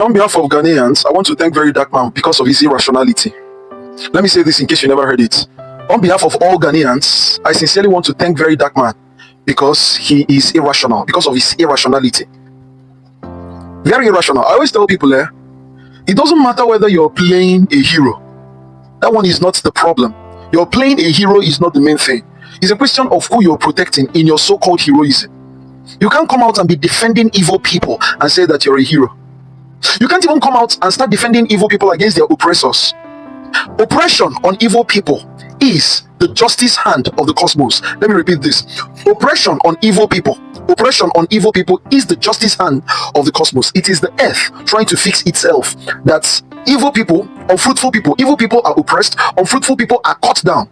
On behalf of Ghanaians, I want to thank very Darkman because of his irrationality. Let me say this in case you never heard it. On behalf of all Ghanaians, I sincerely want to thank very Darkman because he is irrational, because of his irrationality. Very irrational. I always tell people, it doesn't matter whether you're playing a hero. That one is not the problem. You're playing a hero is not the main thing. It's a question of who you're protecting in your so-called heroism. You can't come out and be defending evil people and say that you're a hero. You can't even come out and start defending evil people against their oppressors. Oppression on evil people is the justice hand of the cosmos. Let me repeat this. Oppression on evil people is the justice hand of the cosmos. It is the earth trying to fix itself. That evil people, unfruitful people, evil people are oppressed, unfruitful people are cut down.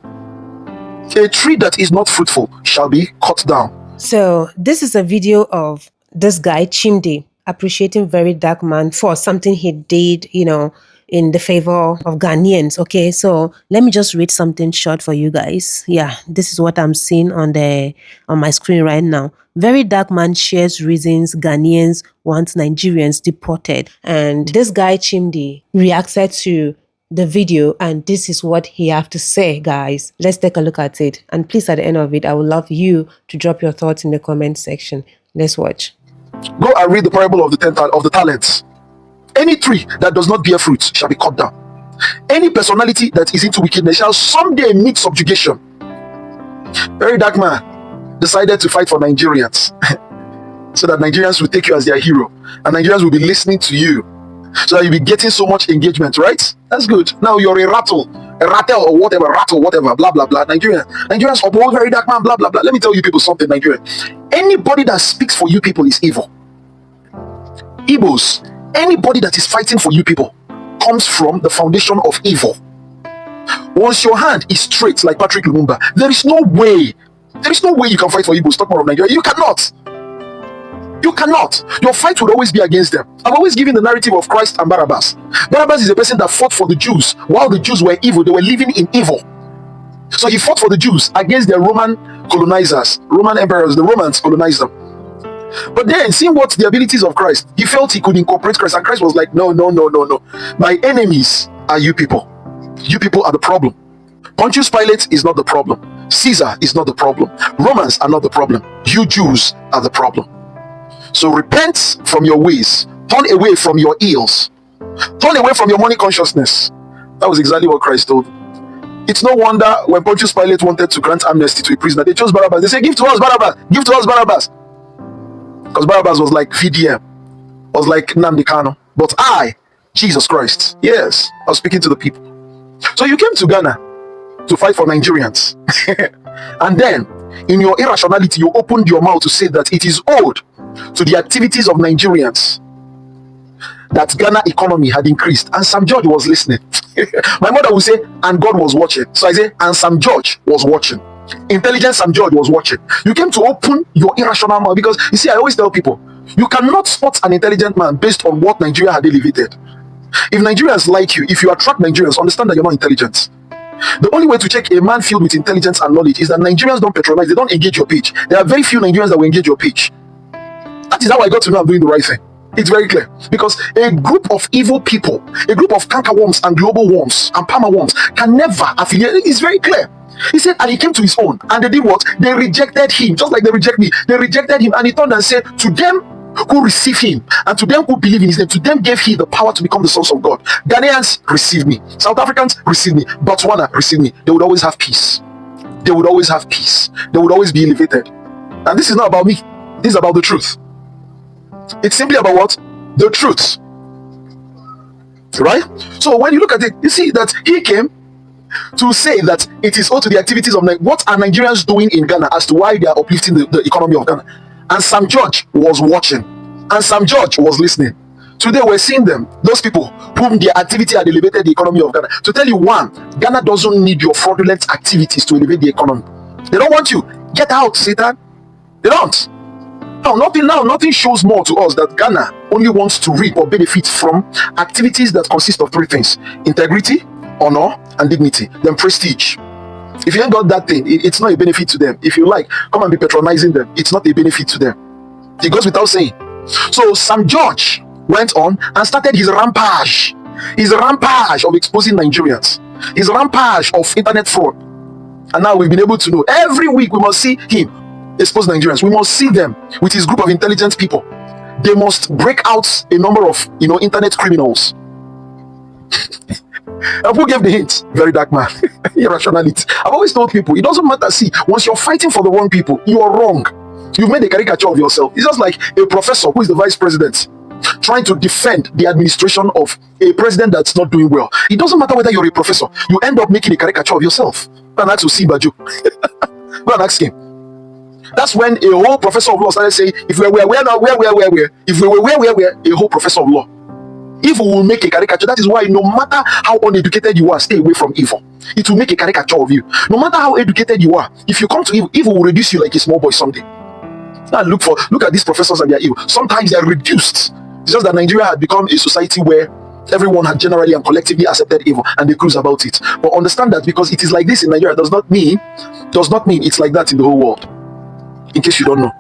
A tree that is not fruitful shall be cut down. So this is a video of this guy Chimdi appreciating very Darkman for something he did, in the favor of Ghanaians. Okay, so let me just read something short for you guys. Yeah, this is what I'm seeing on my screen right now. Very Darkman shares reasons Ghanaians want Nigerians deported. And this guy Chimdi reacted to the video, and this is what he have to say, guys. Let's take a look at it. And please, at the end of it, I would love you to drop your thoughts in the comment section. Let's watch. Go and read the parable of the talents. Any tree that does not bear fruit shall be cut down. Any personality that is into wickedness shall someday meet subjugation. Very Darkman decided to fight for Nigerians so that Nigerians will take you as their hero, and Nigerians will be listening to you, so that you'll be getting so much engagement, right? That's good. Now you're a rattle or whatever, blah blah blah. Nigerians uphold very Darkman, blah blah blah. Let me tell you people something, Nigerian. Anybody that speaks for you people is evil. Igbos, anybody that is fighting for you people comes from the foundation of evil. Once your hand is straight like Patrick Lumumba, there is no way you can fight for Igbos. Talk more of Nigeria. You cannot. Your fight would always be against them. I'm always giving the narrative of Christ and Barabbas. Barabbas is a person that fought for the Jews while the Jews were evil. They were living in evil. So he fought for the Jews against their Roman colonizers, Roman emperors. The Romans colonized them. But then, seeing what the abilities of Christ, he felt he could incorporate Christ, and Christ was like, no. My enemies are you people. You people are the problem. Pontius Pilate is not the problem. Caesar is not the problem. Romans are not the problem. You Jews are the problem. So repent from your ways. Turn away from your ills. Turn away from your money consciousness. That was exactly what Christ told. It's no wonder when Pontius Pilate wanted to grant amnesty to a prisoner, they chose Barabbas. They said, give to us Barabbas. Give to us Barabbas. Because Barabbas was like VDM, was like Nnamdi Kanu. But I, Jesus Christ, yes, I was speaking to the people. So you came to Ghana to fight for Nigerians. And then, in your irrationality, you opened your mouth to say that it is owed to the activities of Nigerians that Ghana economy had increased. And Sam George was listening. My mother would say, and God was watching. So I say, and Sam George was watching. Intelligent Sam George was watching. You came to open your irrational mouth because, you see, I always tell people, you cannot spot an intelligent man based on what Nigeria had elevated. If Nigerians like you, if you attract Nigerians, understand that you're not intelligent. The only way to check a man filled with intelligence and knowledge is that Nigerians don't patronize, they don't engage your page. There are very few Nigerians that will engage your page. That is how I got to know I'm doing the right thing. It's very clear. Because a group of evil people, a group of cankerworms and global worms and palmer worms can never affiliate. It's very clear. He said, and he came to his own, and they did what? They rejected him, just like they reject me. They rejected him, and he turned and said, to them who receive him, and to them who believe in his name, to them gave he the power to become the sons of God. Ghanaians receive me. South Africans receive me. Botswana receive me. They would always have peace. They would always have peace. They would always be elevated. And this is not about me. This is about the truth. It's simply about what? The truth. Right? So when you look at it, you see that he came to say that it is owed to the activities of what are Nigerians doing in Ghana as to why they are uplifting the economy of Ghana. And Sam George was watching, and Sam George was listening. Today we're seeing them, those people whom their activity had elevated the economy of Ghana. To tell you, one, Ghana doesn't need your fraudulent activities to elevate the economy. They don't want you. Get out, Satan. They don't. Nothing shows more to us that Ghana only wants to reap or benefit from activities that consist of three things: integrity, honor, and dignity. Then prestige. If you ain't got that thing, it's not a benefit to them. If you like, come and be patronizing them. It's not a benefit to them. It goes without saying. So Sam George went on and started his rampage of exposing Nigerians, his rampage of internet fraud. And now we've been able to know every week we must see him expose Nigerians. We must see them with his group of intelligent people. They must break out a number of internet criminals. And who gave the hint? Very dark man. Irrationality. I've always told people, it doesn't matter. See, once you're fighting for the wrong people, you are wrong. You've made a caricature of yourself. It's just like a professor who is the vice president trying to defend the administration of a president that's not doing well. It doesn't matter whether you're a professor. You end up making a caricature of yourself. Go and ask Osibajo. Go and ask him. That's when a whole professor of law started saying, if we were where now, where, if we were where, a whole professor of law. Evil will make a caricature. That is why no matter how uneducated you are, stay away from evil. It will make a caricature of you. No matter how educated you are, if you come to evil, evil will reduce you like a small boy someday. Now look at these professors and they are evil. Sometimes they are reduced. It's just that Nigeria had become a society where everyone had generally and collectively accepted evil and they cruise about it. But understand that because it is like this in Nigeria does not mean it's like that in the whole world. In case you don't know.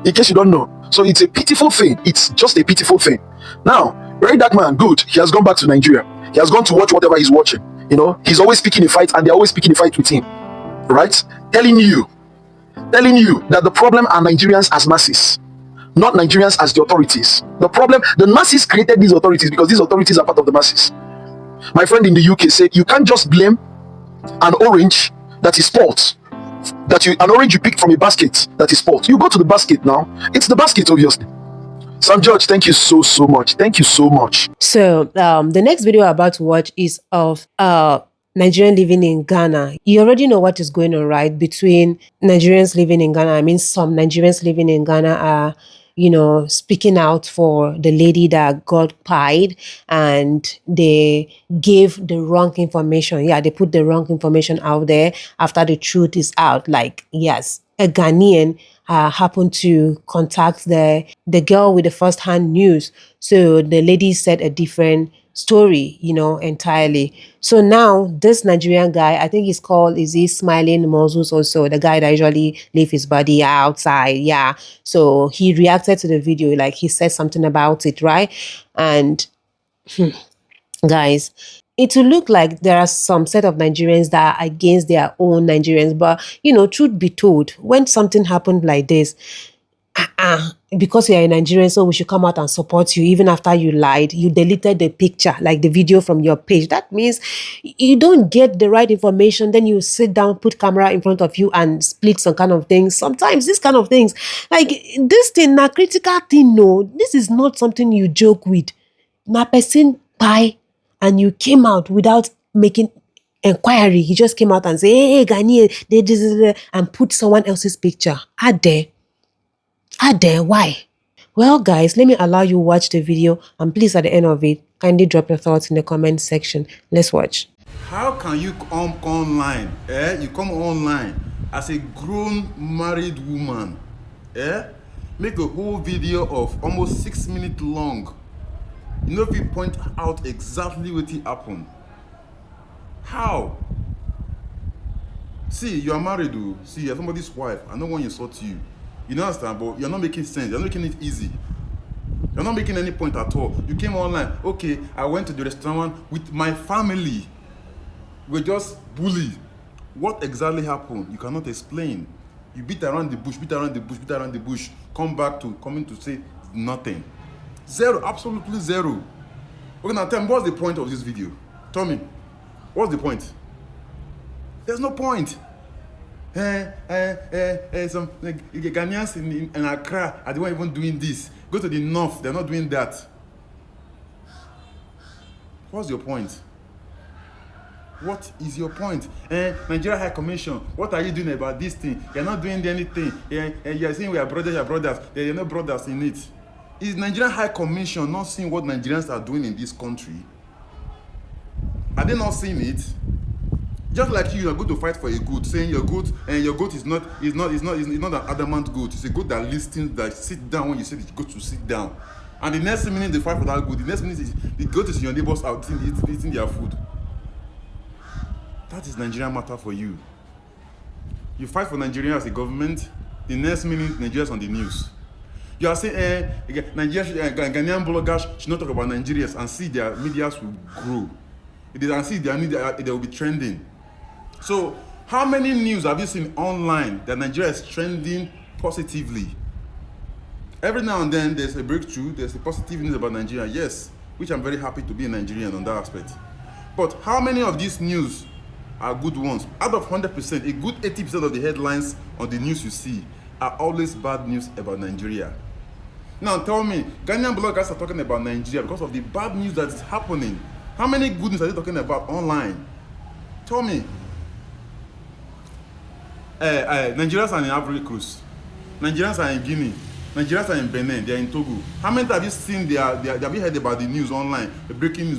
In case you don't know. So it's a pitiful thing. It's just a pitiful thing. Now, very dark man, good. He has gone back to Nigeria. He has gone to watch whatever he's watching. He's always picking a fight and they're always picking a fight with him. Right? Telling you that the problem are Nigerians as masses, not Nigerians as the authorities. The masses created these authorities because these authorities are part of the masses. My friend in the UK said, you can't just blame an orange that is spoiled. An orange you picked from a basket that is spoiled. You go to the basket now. It's the basket, obviously. Sam George, thank you so much. Thank you so much. So the next video I'm about to watch is of Nigerian living in Ghana. You already know what is going on, right? Between Nigerians living in Ghana. I mean, some Nigerians living in Ghana are, speaking out for the lady that got pied and they gave the wrong information. Yeah, they put the wrong information out there after the truth is out. Like, yes, a Ghanaian happened to contact the girl with the first-hand news. So the lady said a different story, entirely. So now this Nigerian guy, I think is he Smiling Moses also, the guy that usually leave his body outside. Yeah. So he reacted to the video, like he said something about it, right? And guys, it will look like there are some set of Nigerians that are against their own Nigerians. But, truth be told, when something happened like this, because you are a Nigerian, so we should come out and support you. Even after you lied, you deleted the picture, like the video from your page. That means you don't get the right information. Then you sit down, put camera in front of you and split some kind of things. Sometimes this kind of things, like this thing, na critical thing, no. This is not something you joke with. Na person pie and you came out without making inquiry. He just came out and said, hey, Ghanaian, they did, and put someone else's picture. Why? Well, guys, let me allow you watch the video, and please, at the end of it, kindly drop your thoughts in the comment section. Let's watch. How can you come online? You come online as a grown married woman. Make a whole video of almost 6 minutes long. If you point out exactly what happened. How? See, you are married, though. See, you're somebody's wife. I don't want to insult you. You don't understand, but you're not making sense. You're not making it easy. You're not making any point at all. You came online. Okay, I went to the restaurant with my family. We're just bullied. What exactly happened? You cannot explain. You beat around the bush. Coming to say nothing. Zero, absolutely zero. Okay, now tell me, what's the point of this video? Tell me, what's the point? There's no point. Some Ghanaians in Accra are the one even doing this. Go to the north, they're not doing that. What's your point? What is your point? Nigeria High Commission, what are you doing about this thing? You're not doing anything. You're saying we are brothers. There are no brothers in it. Is Nigeria High Commission not seeing what Nigerians are doing in this country? Are they not seeing it? Just like you are going to fight for a goat, saying your goat is not an adamant goat. It's a goat that listens, that sits down when you say the goat to sit down. And the next minute they fight for that goat. The next minute the goat is in your neighbor's house eating their food. That is Nigerian matter for you. You fight for Nigeria as a government. The next minute Nigeria's on the news. You are saying Ghanaian bloggers should not talk about Nigerians, and see their medias will grow. And see their media, they will be trending. So how many news have you seen online that Nigeria is trending positively? Every now and then there's a breakthrough, there's a positive news about Nigeria, yes, which I'm very happy to be a Nigerian on that aspect. But how many of these news are good ones? Out of 100%, a good 80% of the headlines on the news you see are always bad news about Nigeria. Now tell me, Ghanaian bloggers are talking about Nigeria because of the bad news that is happening. How many good news are they talking about online? Tell me. Nigerians are in Ivory Coast. Nigerians are in Guinea. Nigerians are in Benin. They are in Togo. How many times have you seen have you heard about the news online? The breaking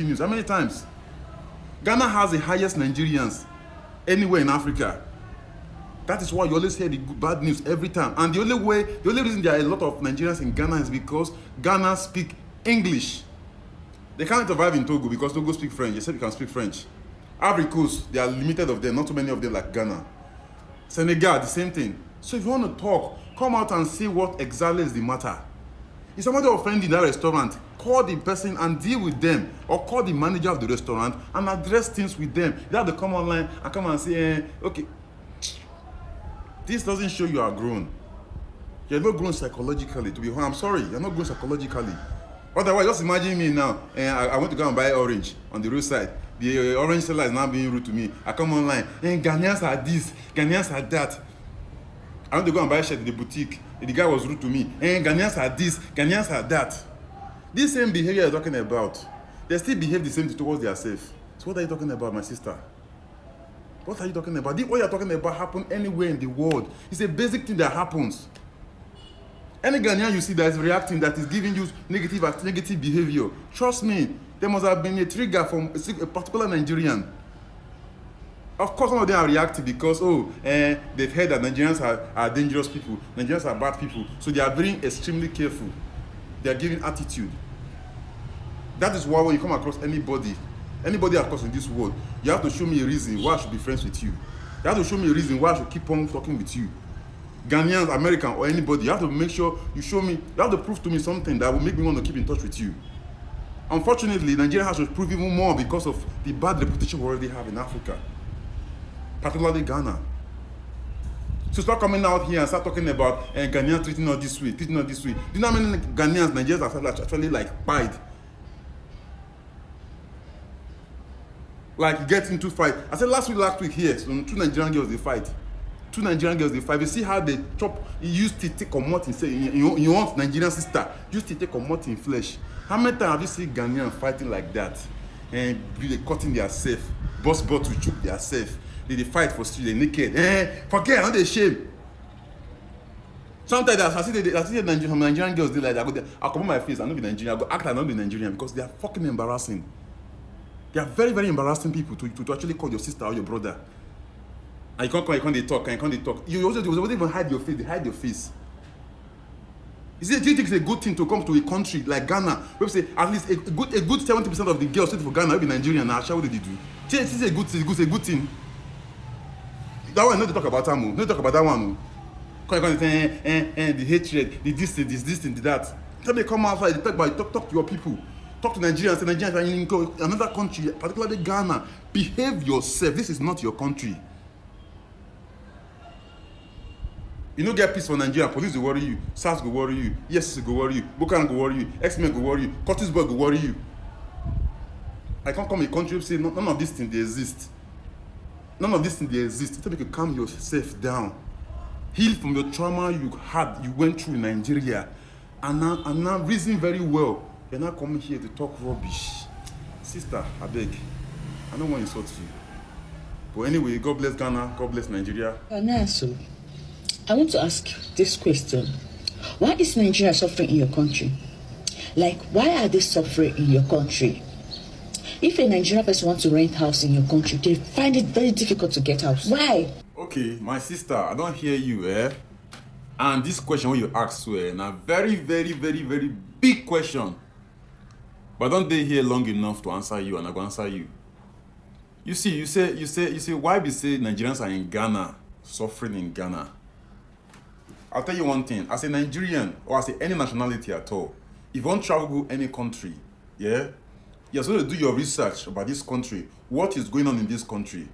news. How many times? Ghana has the highest Nigerians anywhere in Africa. That is why you always hear the bad news every time. And the only reason there are a lot of Nigerians in Ghana is because Ghana speak English. They can't survive in Togo because Togo speak French. They said you can speak French. Ivory Coast, there are limited of them, not too many of them like Ghana. Senegal, the same thing. So if you want to talk, come out and say what exactly is the matter. If somebody offended in that restaurant, call the person and deal with them, or call the manager of the restaurant and address things with them. You have to come online and come and say, okay, this doesn't show you are grown. You're not grown psychologically, to be honest. I'm sorry, you're not grown psychologically. Otherwise, just imagine me now, I want to go and buy orange on the roadside. The orange seller is now being rude to me. I come online, Ghanaians are this, Ghanaians are that. I want to go and buy a shirt in the boutique. The guy was rude to me. Ghanaians are this, Ghanaians are that. This same behavior you're talking about, they still behave the same towards themselves. So what are you talking about, my sister? What are you talking about? What you're talking about happen anywhere in the world. It's a basic thing that happens. Any Ghanaian you see that is reacting, that is giving you negative behavior, trust me, there must have been a trigger from a particular Nigerian. Of course, some of them are reacting because, they've heard that Nigerians are dangerous people, Nigerians are bad people, so they are being extremely careful. They are giving attitude. That is why when you come across anybody of course in this world, you have to show me a reason why I should be friends with you. You have to show me a reason why I should keep on talking with you. Ghanaians, American, or anybody, you have to make sure you show me, you have to prove to me something that will make me want to keep in touch with you. Unfortunately, Nigeria has to prove even more because of the bad reputation we already have in Africa, particularly Ghana. So start coming out here and start talking about Ghanaians treating us this way. Do you know how many Ghanaians, Nigerians are actually like pied? Like get into fight. I said last week here, so two Nigerian girls they fight. You see how they chop. You used to take comot in say you want Nigerian sister. Used to take comot in flesh. How many times have you seen Ghanaians fighting like that? And they cutting themselves, bust bottle choke themselves. They fight for street, they naked. Forget, not they shame. Sometimes I see Nigerian girls they like that. I come on my face, I not be Nigerian. I go act like not be Nigerian because they are fucking embarrassing. They are very, very embarrassing people to actually call your sister or your brother. And you can't come, they talk. You also even hide your face. They hide your face. Do you think it's a good thing to come to a country like Ghana? We say at least a good 70% of the girls sitting for Ghana will be Nigerian. Now, what did they do? This is a good thing. That one, no, they talk about that. No, talk about that one. Come the hatred, the this thing, that. Tell me come outside. They talk to your people. Talk to Nigerians. Say Nigerians are in another country, particularly Ghana. Behave yourself. This is not your country. You no get peace for Nigeria. Police will worry you. SARS will worry you. EFCC will worry you. Boko Haram will worry you. X-Men will worry you. Curtis Boy will worry you. I can't come a country and say none of these things they exist. None of these things they exist. Tell me to calm yourself down. Heal from your trauma you went through in Nigeria, and now reason very well. You're not coming here to talk rubbish, sister. I beg. I don't want to insult you. But anyway, God bless Ghana. God bless Nigeria. So, I want to ask this question. Why is Nigeria suffering in your country? Like, why are they suffering in your country? If a Nigerian person wants to rent house in your country, they find it very difficult to get house. Why? Okay, my sister, I don't hear you, And this question when you ask, now very, very, very, very big question. But don't they here long enough to answer you, and I go answer you. You see, you say, why we say Nigerians are in Ghana, suffering in Ghana? I'll tell you one thing. As a Nigerian, or as any nationality at all, if you want to travel to any country, yeah, you're supposed to do your research about this country. What is going on in this country?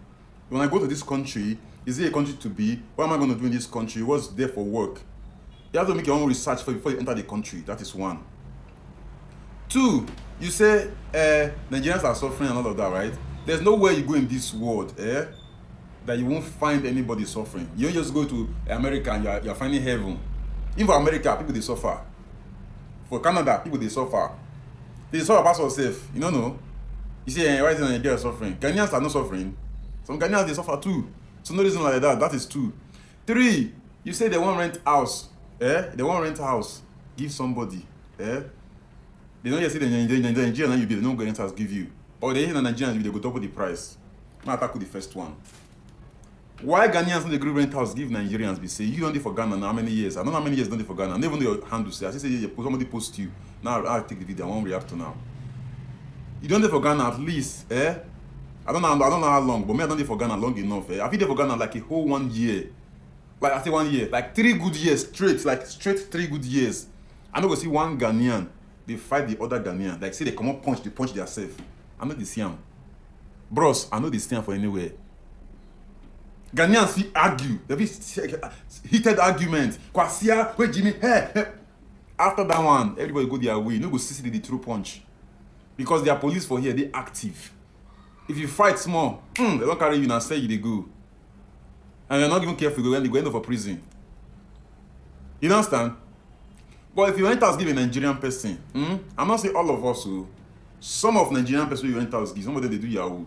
When I go to this country, is it a country to be? What am I going to do in this country? What's there for work? You have to make your own research before you enter the country. That is one. Two, you say Nigerians are suffering and all of that, right? There's nowhere you go in this world that you won't find anybody suffering. You don't just go to America and you're finding heaven. Even for America, people they suffer. For Canada, people they suffer. They suffer past yourself. You don't know. You say, why is Nigeria suffering? Ghanaians are not suffering. Some Ghanaians they suffer too. So no reason like that. That is two. Three, you say they want rent house. They want rent house. Give somebody. They don't just say the Nigerian you be the no rent house give you. Or they hear the Nigerians they go double the price. Now tackle the first one. Why Ghanaians don't agree rent house give Nigerians? Be say you don't do for Ghana now how many years? I don't know how many years don't do for Ghana. Never know your handle say. I say somebody post you. Now I'll take the video. I won't react to now. You don't do for Ghana at least, I don't know how long, but me I don't do for Ghana long enough. I feel there for Ghana like a whole 1 year. Like I say 1 year, like 3 good years straight, like straight 3 good years. I don't go see one Ghanaian, they fight the other Ghanaian. Like say they come up punch themselves. I know they see them. Bros, I know they stand for anywhere. Ghanaians see argue. There be heated argument. Kwasia, wait Jimmy, hey. After that one, everybody go their way. No go see the true punch. Because their police for here, they active. If you fight small, they don't carry you and say you they go. And you're not even careful when they go end up for prison. You understand? But if you enter house give a Nigerian person, I'm not saying all of us, so some of Nigerian person you enter house give, some of them they do Yahoo.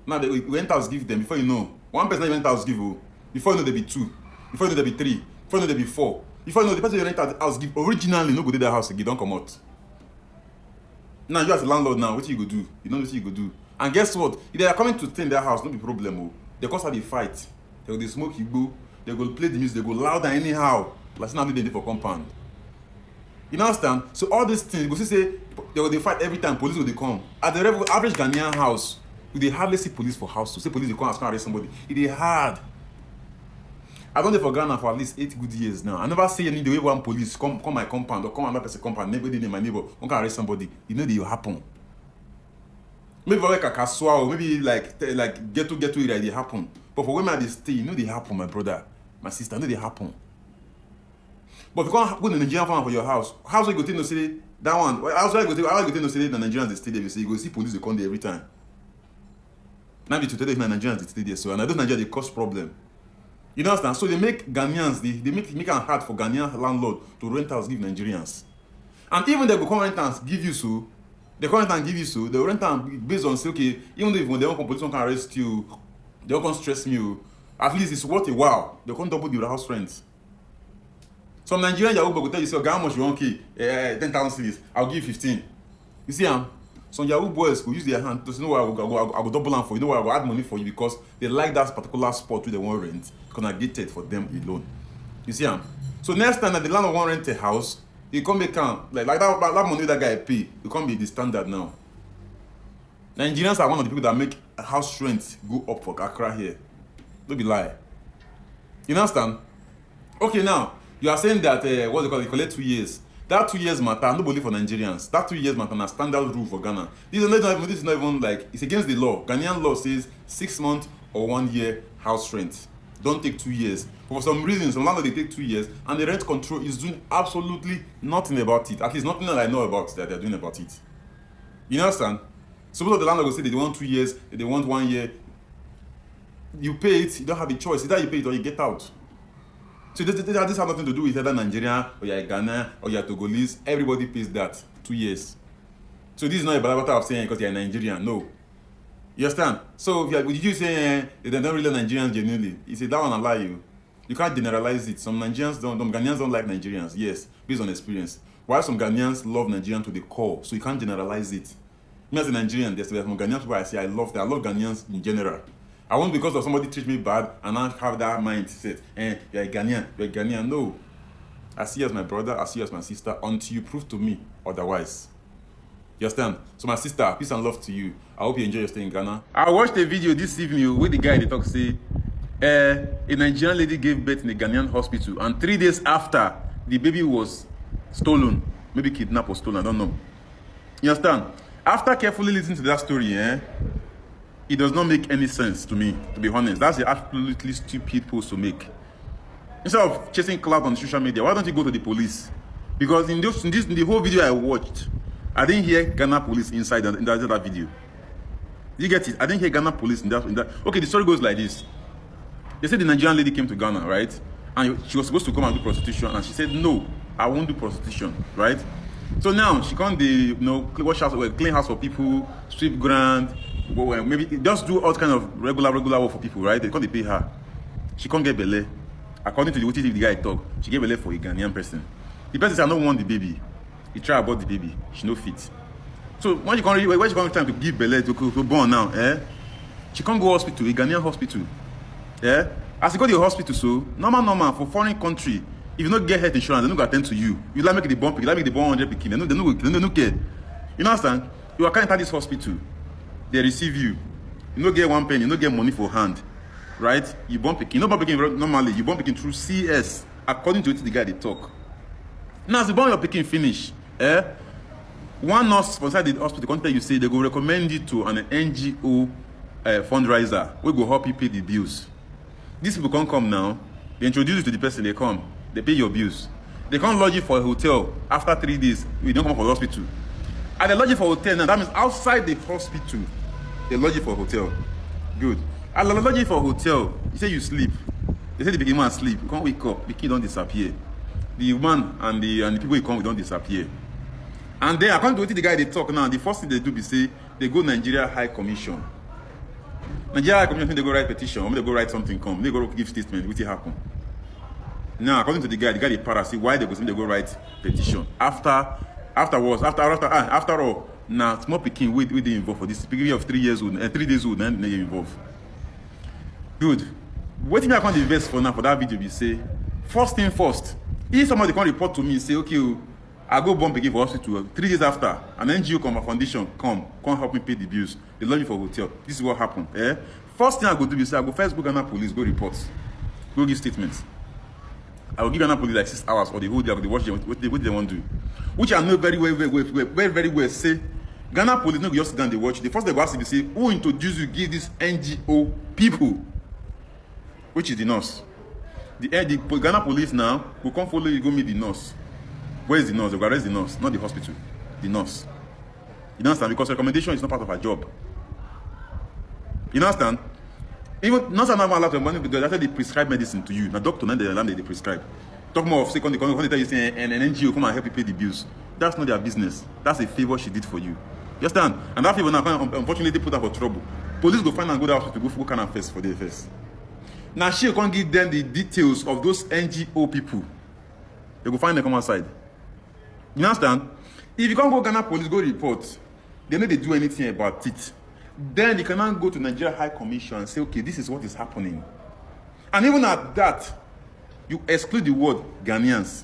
Now they enter house give them before you know. One person you enter house give you, before you know they be 2, before you know they be 3, before you know they be 4. Before you know the person you enter house give originally no go to that house again, don't come out. Now you as a landlord now, what you go do? You know what you go do. And guess what? If they are coming to clean their house, no be problem. They cause how they fight. They go smoke igbo, they go play the music, they go loud and anyhow. Like now they for compound. You understand? So all these things, you go see say they fight every time police will they come. At the average Ghanaian house, they hardly see police for house. So say police they come and arrest somebody. It is hard. I don't dey for Ghana for at least 8 good years now. I never see any the way one police come my compound or come another person compound, neighbor dey my neighbor, one can arrest somebody. You know they will happen. Maybe for like a kaswa or maybe like get to it like they happen. But for women they stay, you know they happen, my brother, my sister, you know they happen. But if you can't put the Nigerian farm for your house, how's you go to say that one? How's you go to say the Nigerians they stay there? You say you go see police they come there every time. Now the today the Nigerians they stay there, so and those Nigerians they cause problem. You understand? So they make Ghanaians, they make it hard for Ghanaian landlord to rent house give Nigerians. And even they go come rent and give you so, they come rent and give you so, they rent and based on say okay, even though if they don't come police can arrest you, they don't come stress you, at least it's worth a while. They can't double the house rent. Some Nigerian Yahoo go tell you say, okay, how much you want 10,000 cedis, I'll give 15. You see some Yahoo boys go use their hand to say, no, I go double them for you, know what, I go add money for you because they like that particular spot where they want rent. Gonna get it for them alone. You see so next time that the landlord want rent a house, you come make like that money that guy pay, you can't be the standard now. Nigerians are one of the people that make house rent go up for Accra here. Don't be lie. You understand? Okay, now you are saying that what they call it, collect 2 years. That 2 years matter, nobody for Nigerians. That 2 years matter na standard rule for Ghana. This is not even like it's against the law. Ghanaian law says 6 months or 1 year house rent. Don't take 2 years. But for some reason, some landlords they take 2 years, and the rent control is doing absolutely nothing about it. At least nothing that I know about that they're doing about it. You understand? So most of the landlords will say they want 2 years, they want 1 year. You pay it, you don't have a choice. Either you pay it or you get out. So this has nothing to do with either Nigeria or you're Ghana or you're Togolese. Everybody pays that 2 years. So this is not a bad matter of saying because you're Nigerian. No. You understand? So if you say they don't really Nigerians genuinely, you say that one I lie you. You can't generalize it. Some Ghanaians don't like Nigerians. Yes, based on experience. While some Ghanaians love Nigerians to the core, so you can't generalize it. Me as a Nigerian, there's some Ghanaians people I say I love Ghanaians in general. I won't because of somebody treat me bad and I have that mindset. You're a Ghanaian. No. I see you as my brother, I see you as my sister until you prove to me otherwise. You understand? So my sister, peace and love to you. I hope you enjoy your stay in Ghana. I watched a video this evening with the guy they talk say A Nigerian lady gave birth in a Ghanaian hospital, and 3 days after, the baby was stolen. Maybe kidnapped or stolen, I don't know. You understand? After carefully listening to that story, it does not make any sense to me, to be honest. That's the absolutely stupid post to make. Instead of chasing clout on social media, why don't you go to the police? Because in the whole video I watched, I didn't hear Ghana police inside in that video. You get it? I didn't hear Ghana police in that. Okay, the story goes like this. They said the Nigerian lady came to Ghana, right? And she was supposed to come and do prostitution, and she said, no, I won't do prostitution, right? So now she can't, clean house for people, sweep ground, maybe just do all kind of regular work for people, right? They can't pay her. She can't get belay. According to the OTT, the guy talk, she gave belay for a Ghanaian person. The person said, I don't want the baby. He tried about the baby. She no fit. So when she can't time to give belay to born now, she can't go hospital, a Ghanaian hospital. As you go to the hospital, so normal for foreign country, if you don't get health insurance, they don't attend to you. You like make the bomb, you like make the bomb 100 pikin, they don't care. You understand? You are can't enter this hospital, they receive you. You don't get one penny, you don't get money for hand, right? You bomb pikin, bomb pikin normally. You bomb pikin through CS, according to it, the guy they talk. Now, as you bomb your pikin finish, one nurse inside the hospital can tell you say they go recommend you to an NGO fundraiser. We go help you pay the bills. These people can't come now. They introduce you to the person, they come. They pay your bills. They can't lodge you for a hotel after 3 days. You don't come for the hospital. And they lodge you for a hotel now. That means outside the hospital, they lodge you for a hotel. Good. And they lodge you for a hotel. You say you sleep. They say the big man sleep. You can't wake up. The kid don't disappear. The woman and the people you come with don't disappear. And then according to what the guy they talk now, the first thing they do is say they go Nigeria High Commission. Nigeria High Commission, they go write petition, or they go write something, they go give statement, what will happen. Now, according to the guy they para see why they go write petition. After all, now small picking we they involved for this beginning of 3 years old and 3 days old, and they involved. Good. What me I can't invest for now for that video, be say, first thing first, if somebody can report to me and say, okay, I go bomb again for hospital 3 days after, an NGO come, a foundation come help me pay the bills. They lodge me for hotel. This is what happened. First thing I go do is I go first go Ghana police, go report, go give statements. I will give Ghana police like 6 hours or the whole day. I will watch them what they want to do, which I know very well. Say Ghana police no go just sit down they watch. The first they go ask you say who introduce you give this NGO people, which is the nurse. The Ghana police now will come follow you go meet the nurse. Where is the nurse? They will arrest the nurse, not the hospital. The nurse. You understand? Because recommendation is not part of her job. You understand? Even nurse are not allowed to money because after they prescribe medicine to you. Now doctor, not the land they prescribe. Talk more of second, they tell you say an NGO come and help you pay the bills. That's not their business. That's a favor she did for you. You understand? And that favor now unfortunately put her for trouble. Police go find and go to the hospital to go kind of first for the first. Now she can't give them the details of those NGO people. They go find them come outside. You understand? If you can't go Ghana police, go report. They know they do anything about it. Then you cannot go to Nigeria High Commission and say, okay, this is what is happening. And even at that, you exclude the word Ghanaians.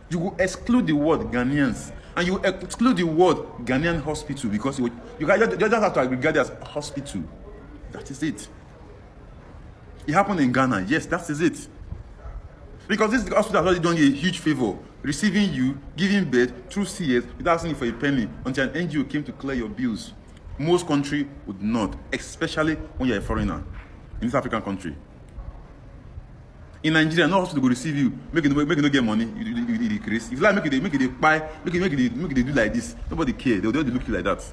You will exclude the word Ghanaians. And you exclude the word Ghanaian hospital because you just have to regard it as a hospital. That is it. It happened in Ghana. Yes, that is it. Because this hospital has already done you a huge favor, receiving you, giving birth through CS without asking you for a penny until an NGO came to clear your bills. Most countries would not, especially when you're a foreigner in this African country. In Nigeria, no hospital will receive you, make you not get money, you decrease. If you like, make it buy, make it do like this. Nobody care. They'll look you like that.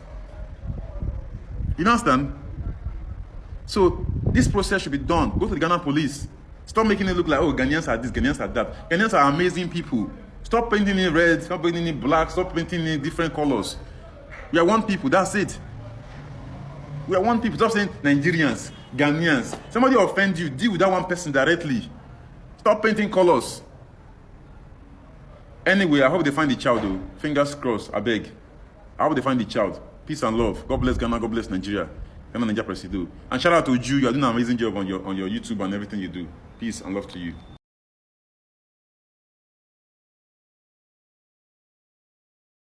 You understand? So this process should be done. Go to the Ghana police. Stop making it look like, oh, Ghanaians are this, Ghanaians are that. Ghanaians are amazing people. Stop painting in red, stop painting in black, stop painting in different colors. We are one people, that's it. We are one people. Stop saying Nigerians, Ghanaians. Somebody offend you, deal with that one person directly. Stop painting colors. Anyway, I hope they find the child though. Fingers crossed, I beg. I hope they find the child. Peace and love. God bless Ghana, God bless Nigeria. Ghana, Nigeria, Presido. And shout out to you, you are doing an amazing job on your YouTube and everything you do. Peace and love to you.